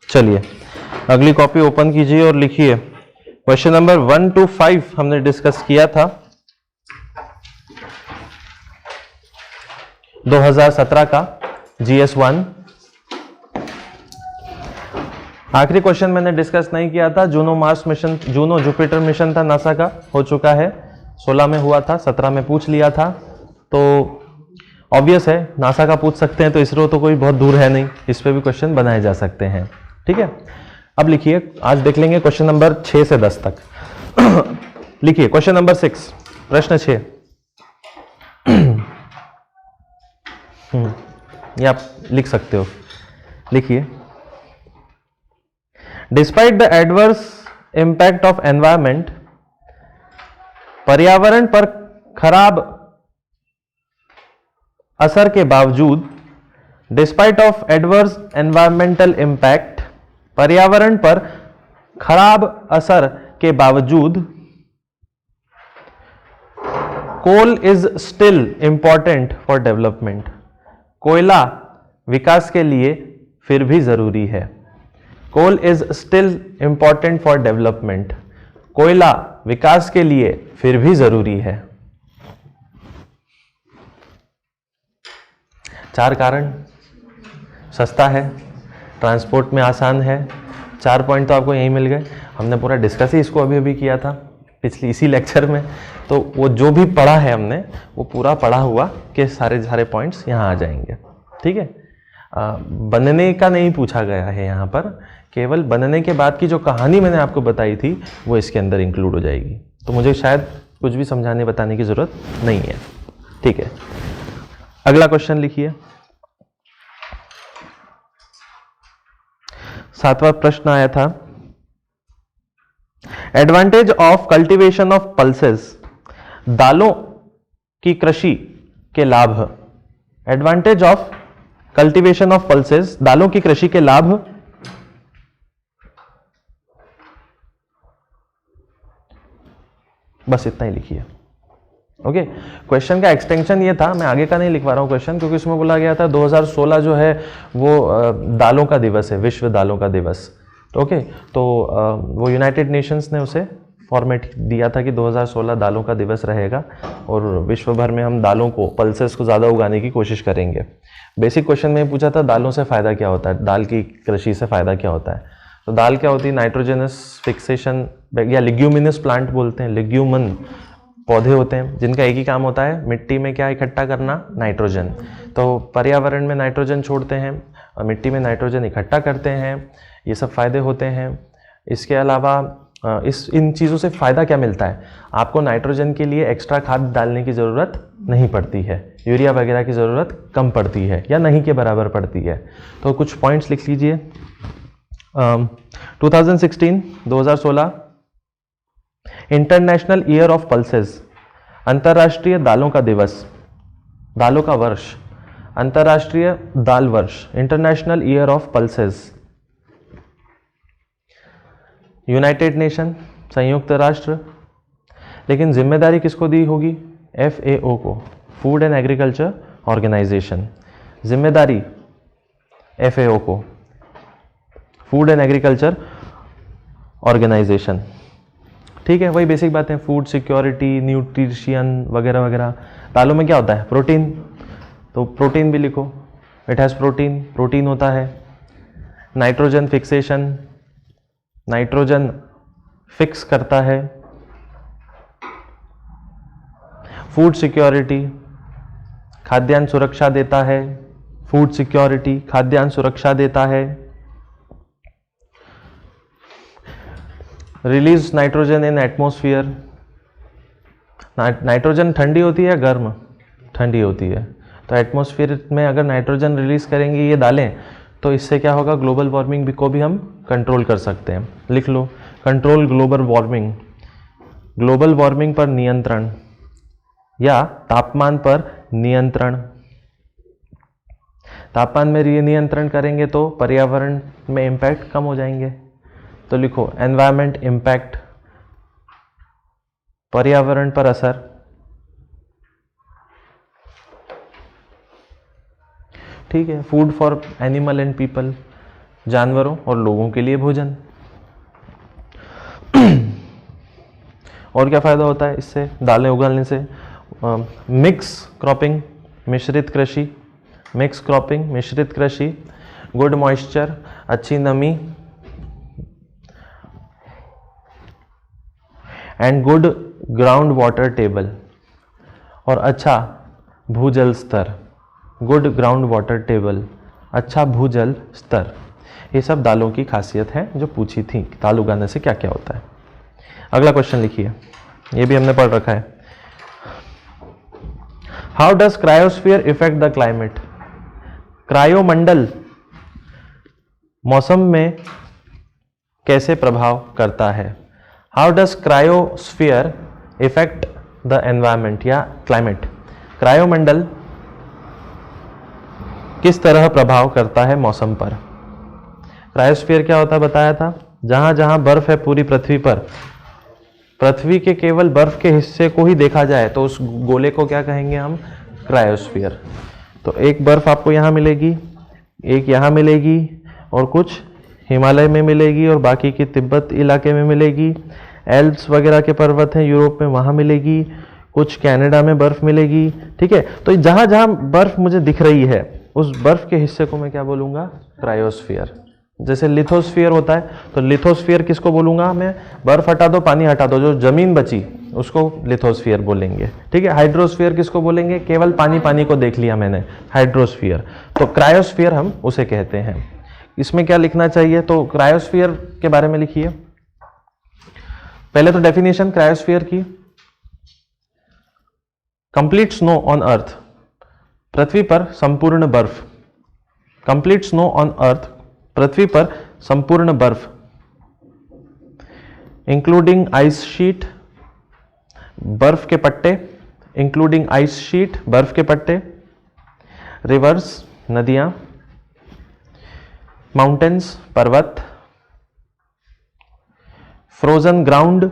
चलिए अगली copy open कीजिए और लिखिए क्वेश्चन नंबर 1 to 5 हमने डिस्कस किया था 2017 का GS1। आखिरी क्वेश्चन मैंने डिस्कस नहीं किया था, जूनो जुपिटर मिशन था नासा का, हो चुका है, 16 में हुआ था, 17 में पूछ लिया था। तो ऑब्वियस है नासा का पूछ सकते हैं तो इसरो तो कोई बहुत दूर है नहीं, इस पे भी क्वेश्चन बनाए जा सकते हैं। ठीक है, अब लिखिए, आज देख लेंगे क्वेश्चन नंबर 6 से 10 तक। लिखिए क्वेश्चन नंबर 6, प्रश्न 6। ये आप लिख सकते हो, लिखिए। Despite the adverse impact of environment, पर्यावरण पर खराब असर के बावजूद, despite of adverse environmental impact, पर्यावरण पर खराब असर के बावजूद, coal is still important for development, कोयला विकास के लिए फिर भी जरूरी है। Coal is still important for development, कोयला विकास के लिए फिर भी जरूरी है। 4 कारण, सस्ता है, ट्रांसपोर्ट में आसान है, 4 पॉइंट तो आपको यहीं मिल गए। हमने पूरा डिस्कस ही इसको अभी किया था पिछली इसी लेक्चर में, तो वो जो भी पढ़ा है हमने वो पूरा पढ़ा हुआ के सारे पॉइंट्स यहाँ आ जाएंगे। ठीक है, बनने का नहीं पूछा गया है यहाँ पर, केवल बनने के बाद की जो कहानी मैंने आपको बताई थी वो इसके अंदर इंक्लूड हो जाएगी, तो मुझे शायद कुछ भी समझाने बताने की जरूरत नहीं है। ठीक है, अगला क्वेश्चन लिखिए। 7वां प्रश्न आया था, advantage of cultivation of pulses, दालों की कृषि के लाभ। Advantage of cultivation of pulses, दालों की कृषि के लाभ। बस इतना ही लिखिए। ओके, क्वेश्चन का एक्सटेंशन ये था, मैं आगे का नहीं लिखवा रहा हूं क्वेश्चन, क्योंकि उसमें बोला गया था 2016 जो है वो दालों का दिवस है, विश्व दालों का दिवस। ओके, तो वो यूनाइटेड नेशंस ने उसे फॉर्मेट दिया था कि 2016 दालों का दिवस रहेगा और विश्व भर में हम दालों को, पल्सेस को ज़्यादा उगाने की कोशिश करेंगे। बेसिक क्वेश्चन में पूछा था दालों से फ़ायदा क्या होता है, दाल की कृषि से फ़ायदा क्या होता है। तो दाल क्या होती है, नाइट्रोजनस फिक्सेशन या लिग्यूमिनस प्लांट बोलते हैं, लिग्यूमन पौधे होते हैं जिनका एक ही काम होता है मिट्टी में क्या इकट्ठा करना, नाइट्रोजन। तो पर्यावरण में नाइट्रोजन छोड़ते हैं और मिट्टी में नाइट्रोजन इकट्ठा करते हैं, ये सब फायदे होते हैं। इसके अलावा इन चीज़ों से फ़ायदा क्या मिलता है, आपको नाइट्रोजन के लिए एक्स्ट्रा खाद डालने की ज़रूरत नहीं पड़ती है, यूरिया वगैरह की ज़रूरत कम पड़ती है या नहीं के बराबर पड़ती है। तो कुछ पॉइंट्स लिख लीजिए। 2016 इंटरनेशनल ईयर ऑफ पल्सेस, अंतर्राष्ट्रीय दालों का दिवस, दालों का वर्ष, अंतर्राष्ट्रीय दाल वर्ष, international year of pulses. United nation, संयुक्त राष्ट्र, लेकिन जिम्मेदारी किसको दी होगी, FAO को, फूड एंड एग्रीकल्चर ऑर्गेनाइजेशन, जिम्मेदारी FAO को, फूड एंड एग्रीकल्चर ऑर्गेनाइजेशन। ठीक है, वही बेसिक बातें, फूड सिक्योरिटी, न्यूट्रिशन वगैरह वगैरह। दालों में क्या होता है, प्रोटीन, तो प्रोटीन भी लिखो, इट हैज़ प्रोटीन, प्रोटीन होता है। नाइट्रोजन फिक्सेशन, नाइट्रोजन फिक्स करता है। फूड सिक्योरिटी, खाद्यान्न सुरक्षा देता है, फूड सिक्योरिटी खाद्यान्न सुरक्षा देता है। Release nitrogen in atmosphere, nitrogen ठंडी होती है या गर्म, ठंडी होती है, तो एटमॉस्फेयर में अगर नाइट्रोजन रिलीज करेंगी ये दालें, तो इससे क्या होगा, ग्लोबल वार्मिंग को भी हम कंट्रोल कर सकते हैं। लिख लो, control global warming, global warming पर नियंत्रण या तापमान पर नियंत्रण। तापमान में नियंत्रण करेंगे तो पर्यावरण में इम्पैक्ट कम हो जाएंगे, तो लिखो एनवायरमेंट इम्पैक्ट, पर्यावरण पर असर। ठीक है, food for animal and people, जानवरों और लोगों के लिए भोजन। और क्या फ़ायदा होता है इससे, दालें उगाने से? मिक्स क्रॉपिंग, मिश्रित कृषि, मिक्स क्रॉपिंग, मिश्रित कृषि, गुड मॉइस्चर, अच्छी नमी, and good ground water table, और अच्छा भूजल स्तर, गुड ग्राउंड वाटर टेबल, अच्छा भूजल स्तर। ये सब दालों की खासियत है जो पूछी थी, दाल उगाने से क्या क्या होता है। अगला क्वेश्चन लिखिए, ये भी हमने पढ़ रखा है। How does cryosphere affect the climate? क्रायोमंडल मौसम में कैसे प्रभाव करता है? How does cryosphere affect the environment या क्लाइमेट? क्रायोमंडल किस तरह प्रभाव करता है मौसम पर? क्रायोस्फीयर क्या होता है बताया था, जहां जहां बर्फ है पूरी पृथ्वी पर, पृथ्वी के केवल बर्फ के हिस्से को ही देखा जाए तो उस गोले को क्या कहेंगे हम? क्रायोस्फीयर। तो एक बर्फ आपको यहाँ मिलेगी, एक यहाँ मिलेगी, और कुछ हिमालय में मिलेगी, और बाकी की तिब्बत इलाके में मिलेगी। एल्प्स वगैरह के पर्वत हैं यूरोप में, वहाँ मिलेगी। कुछ कनाडा में बर्फ मिलेगी। ठीक है, तो जहाँ जहाँ बर्फ मुझे दिख रही है उस बर्फ के हिस्से को मैं क्या बोलूँगा? क्रायोस्फीयर। जैसे लिथोस्फीयर होता है, तो लिथोस्फीयर किसको बोलूँगा मैं? बर्फ हटा दो, पानी हटा दो, जो जमीन बची उसको लिथोस्फीयर बोलेंगे। ठीक है, हाइड्रोस्फीयर किसको बोलेंगे? केवल पानी पानी को देख लिया मैंने, हाइड्रोस्फीयर। तो क्रायोस्फीयर हम उसे कहते हैं। इसमें क्या लिखना चाहिए? तो क्रायोस्फीयर के बारे में लिखिए। पहले तो डेफिनेशन क्रायोस्फीयर की, कंप्लीट स्नो ऑन अर्थ, पृथ्वी पर संपूर्ण बर्फ। कंप्लीट स्नो ऑन अर्थ, पृथ्वी पर संपूर्ण बर्फ, इंक्लूडिंग आइस शीट, बर्फ के पट्टे, इंक्लूडिंग आइस शीट, बर्फ के पट्टे, रिवर्स, नदियां, माउंटेन्स, पर्वत, फ्रोजन ग्राउंड,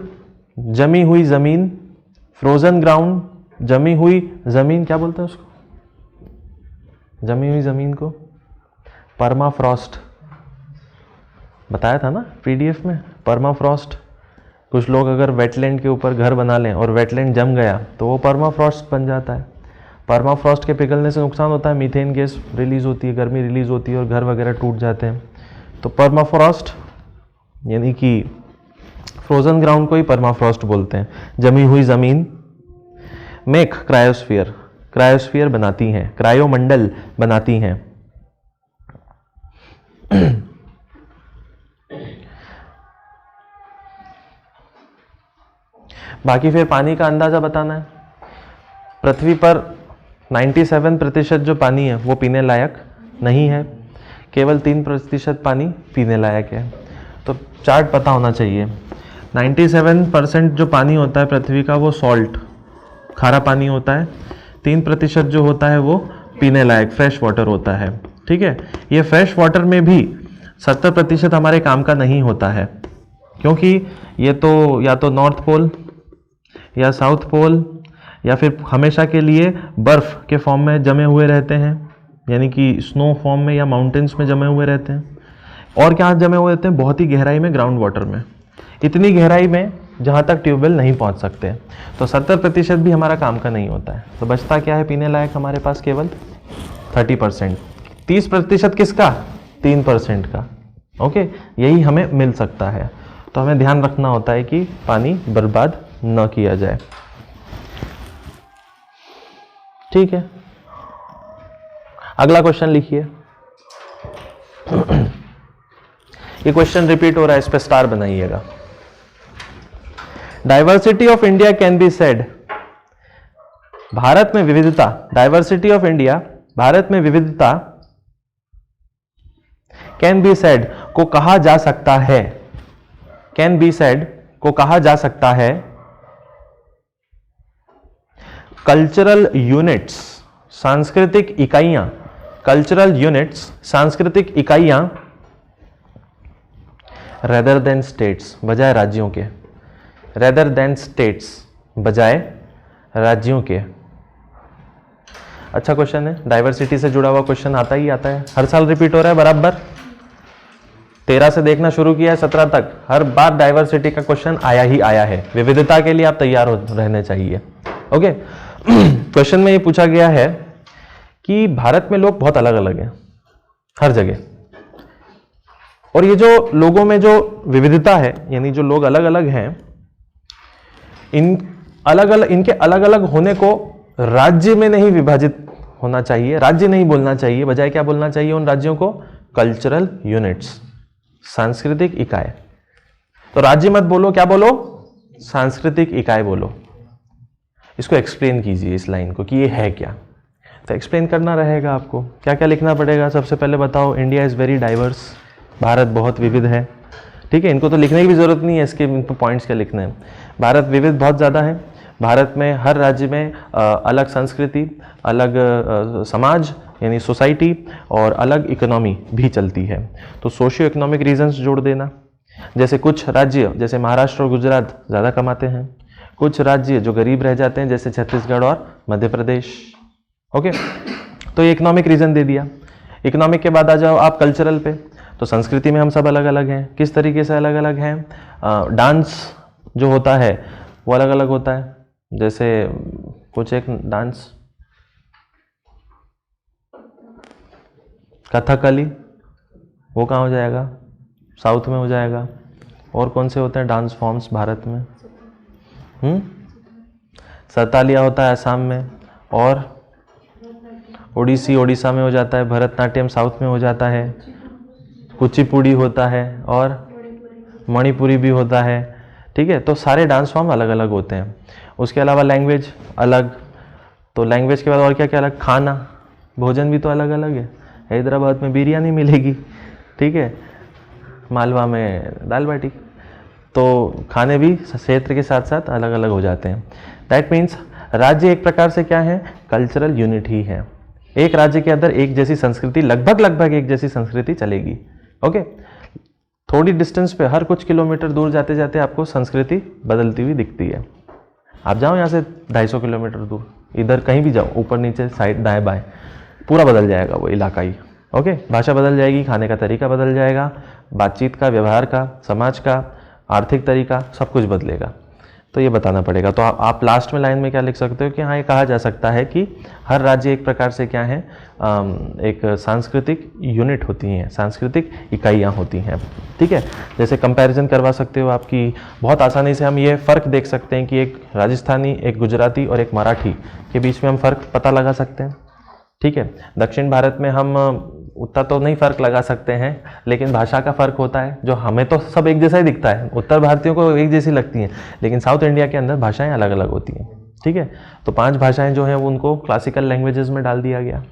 जमी हुई जमीन, फ्रोजन ग्राउंड, जमी हुई जमीन, क्या बोलते हैं उसको? जमी हुई जमीन को परमाफ्रॉस्ट बताया था ना पीडीएफ में, परमाफ्रॉस्ट। कुछ लोग अगर वेटलैंड के ऊपर घर बना लें और वेटलैंड जम गया तो वो परमाफ्रॉस्ट बन जाता है। परमाफ्रॉस्ट के पिघलने से नुकसान होता है, मीथेन गैस रिलीज होती है, गर्मी रिलीज होती है और घर वगैरह टूट जाते हैं। तो परमाफ्रॉस्ट यानी कि फ्रोजन ग्राउंड को ही परमाफ्रॉस्ट बोलते हैं। जमी हुई जमीन मेक क्रायोस्फीयर, क्रायोस्फीयर बनाती हैं, क्रायोमंडल बनाती हैं। बाकी फिर पानी का अंदाजा बताना है। पृथ्वी पर 97% जो पानी है वो पीने लायक नहीं है, केवल 3% पानी पीने लायक है। तो चार्ट पता होना चाहिए। 97% जो पानी होता है पृथ्वी का वो सॉल्ट, खारा पानी होता है। 3% जो होता है वो पीने लायक फ्रेश वाटर होता है। ठीक है, ये फ्रेश वाटर में भी 70% हमारे काम का नहीं होता है, क्योंकि ये तो या तो नॉर्थ पोल या साउथ पोल या फिर हमेशा के लिए बर्फ के फॉर्म में जमे हुए रहते हैं, यानी कि स्नो फॉर्म में या माउंटेन्स में जमे हुए रहते हैं। और क्या जमे हुए रहते हैं? बहुत ही गहराई में, ग्राउंड वाटर में, इतनी गहराई में जहाँ तक ट्यूबवेल नहीं पहुँच सकते। तो 70% भी हमारा काम का नहीं होता है। तो बचता क्या है पीने लायक हमारे पास? केवल 30%। 30% किसका? 3% का। ओके, यही हमें मिल सकता है। तो हमें ध्यान रखना होता है कि पानी बर्बाद न किया जाए। ठीक है, अगला क्वेश्चन लिखिए। ये क्वेश्चन रिपीट हो रहा है, इस पे स्टार बनाइएगा। Diversity of India can be said, Bharat में विविधता, डाइवर्सिटी ऑफ इंडिया, भारत में विविधता, कैन बी सेड को कहा जा सकता है, कैन बी सेड को कहा जा सकता है, कल्चरल यूनिट्स, सांस्कृतिक इकाइयां, कल्चरल यूनिट्स, सांस्कृतिक इकाइयां, रेदर देन स्टेट्स, बजाय राज्यों के, रेदर देन स्टेट्स, बजाय राज्यों के। अच्छा क्वेश्चन है, डाइवर्सिटी से जुड़ा हुआ क्वेश्चन आता ही आता है, हर साल रिपीट हो रहा है बराबर। 13 से देखना शुरू किया है 17 तक, हर बार डाइवर्सिटी का क्वेश्चन आया ही आया है। विविधता के लिए आप तैयार रहने चाहिए। ओके, क्वेश्चन में ये पूछा गया है कि भारत में लोग बहुत अलग अलग हैं हर जगह, और ये जो लोगों में जो विविधता है, यानी जो लोग अलग अलग हैं, इनके अलग अलग होने को राज्य में नहीं विभाजित होना चाहिए, राज्य नहीं बोलना चाहिए, बजाय क्या बोलना चाहिए उन राज्यों को? कल्चरल यूनिट्स, सांस्कृतिक इकाई। तो राज्य मत बोलो, क्या बोलो? सांस्कृतिक इकाई बोलो। इसको एक्सप्लेन कीजिए इस लाइन को कि ये है क्या। तो एक्सप्लेन करना रहेगा आपको। क्या क्या लिखना पड़ेगा? सबसे पहले बताओ, India is very diverse, Bharat बहुत विविध है। ठीक है, इनको तो लिखने की भी जरूरत नहीं है, इसके पॉइंट्स क्या लिखने हैं। भारत विविध बहुत ज़्यादा है, भारत में हर राज्य में अलग संस्कृति, अलग समाज यानी सोसाइटी और अलग इकोनॉमी भी चलती है। तो सोशियो इकोनॉमिक रीजंस जोड़ देना। जैसे कुछ राज्य जैसे महाराष्ट्र और गुजरात ज़्यादा कमाते हैं, कुछ राज्य जो गरीब रह जाते हैं जैसे छत्तीसगढ़ और मध्य प्रदेश। ओके, तो ये इकोनॉमिक रीजन दे दिया। इकोनॉमिक के बाद आ जाओ आप कल्चरल पे। तो संस्कृति में हम सब अलग अलग हैं। किस तरीके से अलग अलग हैं? डांस जो होता है वो अलग अलग होता है। जैसे कुछ एक डांस कथकली, वो कहाँ हो जाएगा? साउथ में हो जाएगा। और कौन से होते हैं डांस फॉर्म्स भारत में? सतालिया होता है असम में, और ओडिसी ओडिशा में हो जाता है, भरतनाट्यम साउथ में हो जाता है, कुचिपुड़ी होता है और मणिपुरी भी होता है। ठीक है, तो सारे डांस फॉर्म अलग अलग होते हैं। उसके अलावा लैंग्वेज अलग। तो लैंग्वेज के बाद और क्या क्या अलग? खाना, भोजन भी तो अलग अलग है। हैदराबाद में बिरयानी मिलेगी, ठीक है, मालवा में दाल बाटी। तो खाने भी क्षेत्र के साथ साथ अलग अलग हो जाते हैं। दैट मीन्स राज्य एक प्रकार से क्या है? कल्चरल यूनिट ही है। एक राज्य के अंदर एक जैसी संस्कृति, लगभग एक जैसी संस्कृति चलेगी। ओके, थोड़ी डिस्टेंस पे, हर कुछ किलोमीटर दूर जाते जाते आपको संस्कृति बदलती हुई दिखती है। आप जाओ यहाँ से 250 किलोमीटर दूर, इधर कहीं भी जाओ, ऊपर नीचे साइड दाएं बाएं, पूरा बदल जाएगा वो इलाका ही। ओके, भाषा बदल जाएगी, खाने का तरीका बदल जाएगा, बातचीत का, व्यवहार का, समाज का, आर्थिक तरीका, सब कुछ बदलेगा। तो ये बताना पड़ेगा। तो आप लास्ट में लाइन में क्या लिख सकते हो कि हाँ, ये कहा जा सकता है कि हर राज्य एक प्रकार से क्या है? एक सांस्कृतिक यूनिट होती हैं, सांस्कृतिक इकाइयाँ होती हैं। ठीक है, जैसे कंपैरिजन करवा सकते हो आपकी, बहुत आसानी से हम ये फ़र्क देख सकते हैं कि एक राजस्थानी, एक गुजराती और एक मराठी के बीच में हम फ़र्क पता लगा सकते हैं। ठीक है, दक्षिण भारत में हम उतना तो नहीं फ़र्क लगा सकते हैं, लेकिन भाषा का फ़र्क होता है, जो हमें तो सब एक जैसा ही दिखता है, उत्तर भारतीयों को एक जैसी लगती हैं, लेकिन साउथ इंडिया के अंदर भाषाएं अलग अलग होती हैं। ठीक है, तो 5 भाषाएं जो हैं वो उनको क्लासिकल लैंग्वेजेस में डाल दिया गया।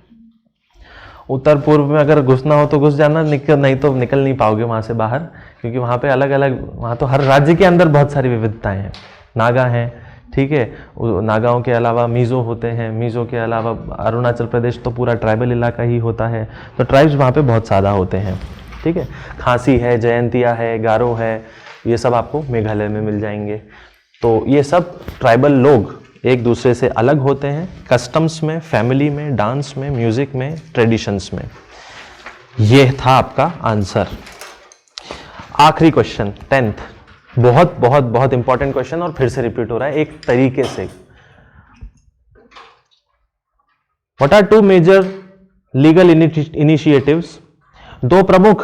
उत्तर पूर्व में अगर घुसना हो तो घुस जाना, नहीं तो निकल नहीं पाओगे वहाँ से बाहर, क्योंकि वहाँ पे अलग अलग, वहाँ तो हर राज्य के अंदर बहुत सारी विविधताएँ हैं। नागा हैं, ठीक है, नागाओं के अलावा मीज़ो होते हैं, मीज़ो के अलावा अरुणाचल प्रदेश तो पूरा ट्राइबल इलाका ही होता है, तो ट्राइब्स वहाँ पे बहुत ज़्यादा होते हैं। ठीक है, खासी है, जयंतिया है, गारो है, ये सब आपको मेघालय में मिल जाएंगे। तो ये सब ट्राइबल लोग एक दूसरे से अलग होते हैं, कस्टम्स में, फैमिली में, डांस में, म्यूज़िक में, ट्रेडिशंस में। ये था आपका आंसर। आखिरी क्वेश्चन 10th, बहुत बहुत बहुत इंपॉर्टेंट क्वेश्चन और फिर से रिपीट हो रहा है एक तरीके से। What are 2 major legal initiatives? 2 प्रमुख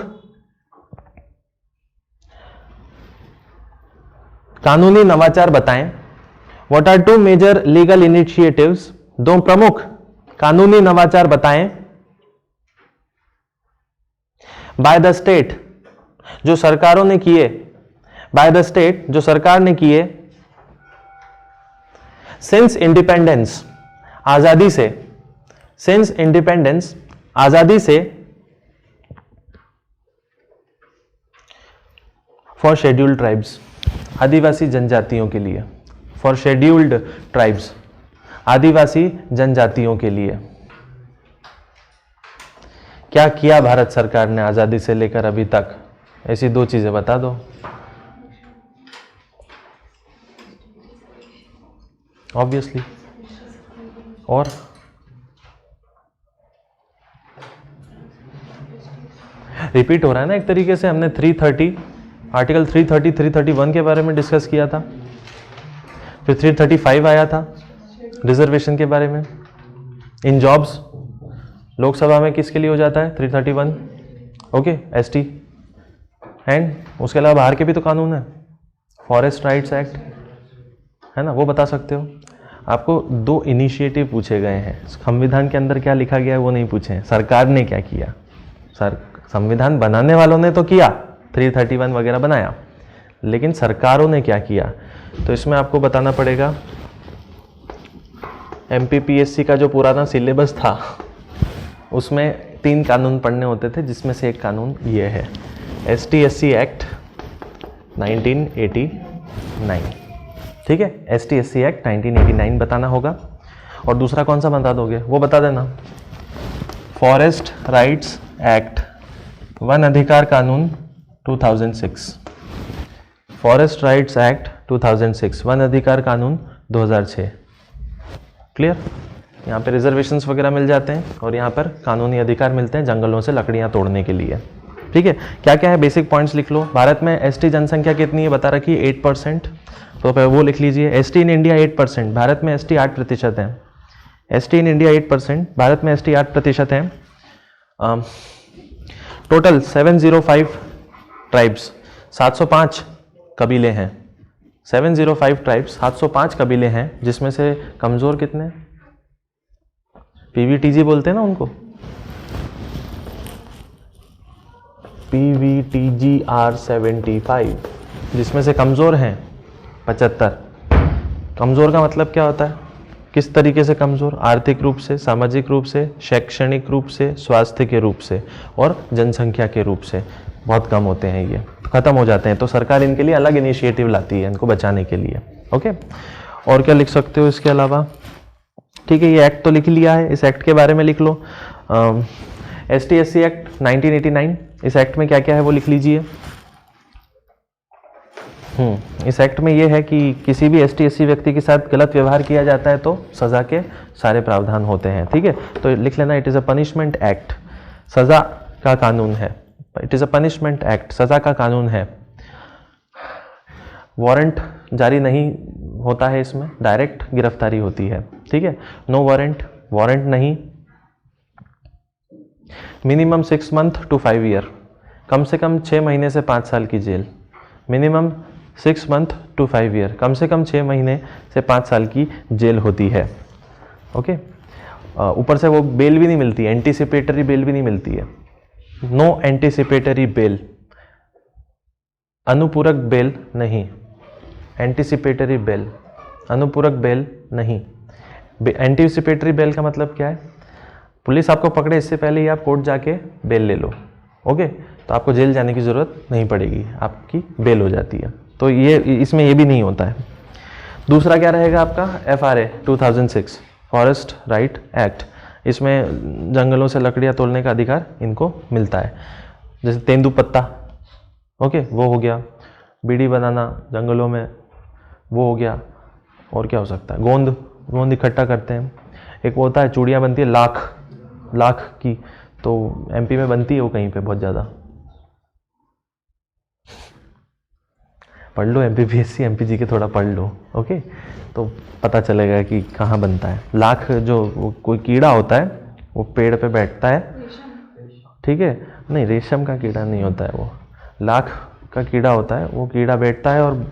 कानूनी नवाचार बताएं। What are 2 major legal initiatives? 2 प्रमुख कानूनी नवाचार बताएं बाय द स्टेट, जो सरकारों ने किए, बाय द स्टेट जो सरकार ने किए सिंस इंडिपेंडेंस, आजादी से, सिंस इंडिपेंडेंस, आजादी से, फॉर शेड्यूल्ड ट्राइब्स, आदिवासी जनजातियों के लिए, फॉर शेड्यूल्ड ट्राइब्स, आदिवासी जनजातियों के लिए। क्या किया भारत सरकार ने आजादी से लेकर अभी तक? ऐसी 2 चीजें बता दो। ऑब्वियसली, और रिपीट हो रहा है ना एक तरीके से। हमने 330 आर्टिकल 330 331 के बारे में डिस्कस किया था, फिर 335 आया था रिजर्वेशन के बारे में। इन जॉब्स लोकसभा में किसके लिए हो जाता है 331, ओके, एसटी। एंड उसके अलावा बाहर के भी तो कानून है, फॉरेस्ट राइट्स एक्ट है ना, वो बता सकते हो। आपको 2 इनिशिएटिव पूछे गए हैं, संविधान के अंदर क्या लिखा गया है वो नहीं पूछे हैं, सरकार ने क्या किया। संविधान बनाने वालों ने तो किया, 331 वगैरह बनाया, लेकिन सरकारों ने क्या किया। तो इसमें आपको बताना पड़ेगा। MPPSC का जो पुराना सिलेबस था उसमें 3 कानून पढ़ने होते थे, जिसमें से एक कानून ये है, ST/SC एक्ट 1989। ठीक है, ST/SC एक्ट 1989 बताना होगा। और दूसरा कौन सा बता दोगे वो बता देना, फॉरेस्ट राइट्स एक्ट, वन अधिकार कानून 2006, फॉरेस्ट राइट्स एक्ट 2006, वन अधिकार कानून 2006। क्लियर? यहाँ पे रिजर्वेशंस वगैरह मिल जाते हैं और यहाँ पर कानूनी अधिकार मिलते हैं जंगलों से लकड़ियाँ तोड़ने के लिए। ठीक है, क्या क्या है बेसिक पॉइंट्स लिख लो। भारत में ST जनसंख्या कितनी है बता रखी है, 8%, तो वो लिख लीजिए। ST इन इंडिया 8%, भारत में ST 8% है। ST इन इंडिया 8%, भारत में ST 8% है। टोटल 705 ट्राइब्स, 705 कबीले हैं। 705 ट्राइब्स, 705 कबीले हैं, जिसमें से कमज़ोर कितने, PVTG बोलते हैं ना उनको, PVTGR 75, जिसमें से कमज़ोर हैं 75। कमज़ोर का मतलब क्या होता है, किस तरीके से कमज़ोर, आर्थिक रूप से, सामाजिक रूप से, शैक्षणिक रूप से, स्वास्थ्य के रूप से और जनसंख्या के रूप से बहुत कम होते हैं, ये ख़त्म हो जाते हैं। तो सरकार इनके लिए अलग इनिशिएटिव लाती है इनको बचाने के लिए। ओके, और क्या लिख सकते हो इसके अलावा। ठीक है, ये एक्ट तो लिख लिया है, इस एक्ट के बारे में लिख लो। ST/SC एक्ट 1989, इस एक्ट में क्या क्या है वो लिख लीजिए। इस एक्ट में ये है कि किसी भी ST/SC व्यक्ति के साथ गलत व्यवहार किया जाता है तो सज़ा के सारे प्रावधान होते हैं। ठीक है, तो लिख लेना, it is a punishment act, सज़ा का कानून है। It is a punishment act, सज़ा का कानून है। वारंट जारी नहीं होता है इसमें, डायरेक्ट गिरफ्तारी होती है। ठीक है, नो वारंट, वारंट नहीं। मिनिमम 6 मंथ टू 5 ईयर, कम से कम 6 महीने से 5 साल की जेल। मिनिमम 6 मंथ टू 5 ईयर, कम से कम 6 महीने से 5 साल की जेल होती है। ओके, ऊपर से वो बेल भी नहीं मिलती है, एंटीसिपेटरी बेल भी नहीं मिलती है। नो एंटीसिपेटरी बेल, अनुपूरक बेल नहीं, एंटीसिपेटरी बेल, अनुपूरक बेल नहीं। एंटीसिपेटरी बेल का मतलब क्या है, पुलिस आपको पकड़े इससे पहले ही आप कोर्ट जाके बेल ले लो। ओके, तो आपको जेल जाने की ज़रूरत नहीं पड़ेगी, आपकी बेल हो जाती है। तो ये इसमें ये भी नहीं होता है। दूसरा क्या रहेगा आपका, FRA 2006, फॉरेस्ट राइट एक्ट, इसमें जंगलों से लकड़ियाँ तोड़ने का अधिकार इनको मिलता है। जैसे तेंदुपत्ता, ओके, वो हो गया, बीड़ी बनाना जंगलों में, वो हो गया। और क्या हो सकता है, गोंद इकट्ठा करते हैं। एक वो होता है, चूड़ियाँ बनती है लाख की, तो MP में बनती है वो कहीं पे बहुत ज़्यादा। पढ़ लो MPPSC MPG के थोड़ा पढ़ लो, ओके, तो पता चलेगा कि कहाँ बनता है। लाख जो कोई कीड़ा होता है वो पेड़ पे बैठता है, ठीक है, नहीं रेशम का कीड़ा नहीं होता है, वो लाख का कीड़ा होता है। वो कीड़ा बैठता है और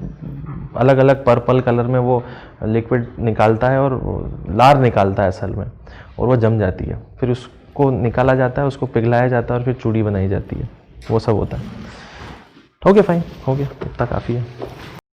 अलग अलग पर्पल कलर में वो लिक्विड निकालता है और लार निकालता है असल में, और वो जम जाती है। फिर उसको निकाला जाता है, उसको पिघलाया जाता है और फिर चूड़ी बनाई जाती है, वो सब होता है। ओके फाइन, हो गया, इतना काफ़ी है।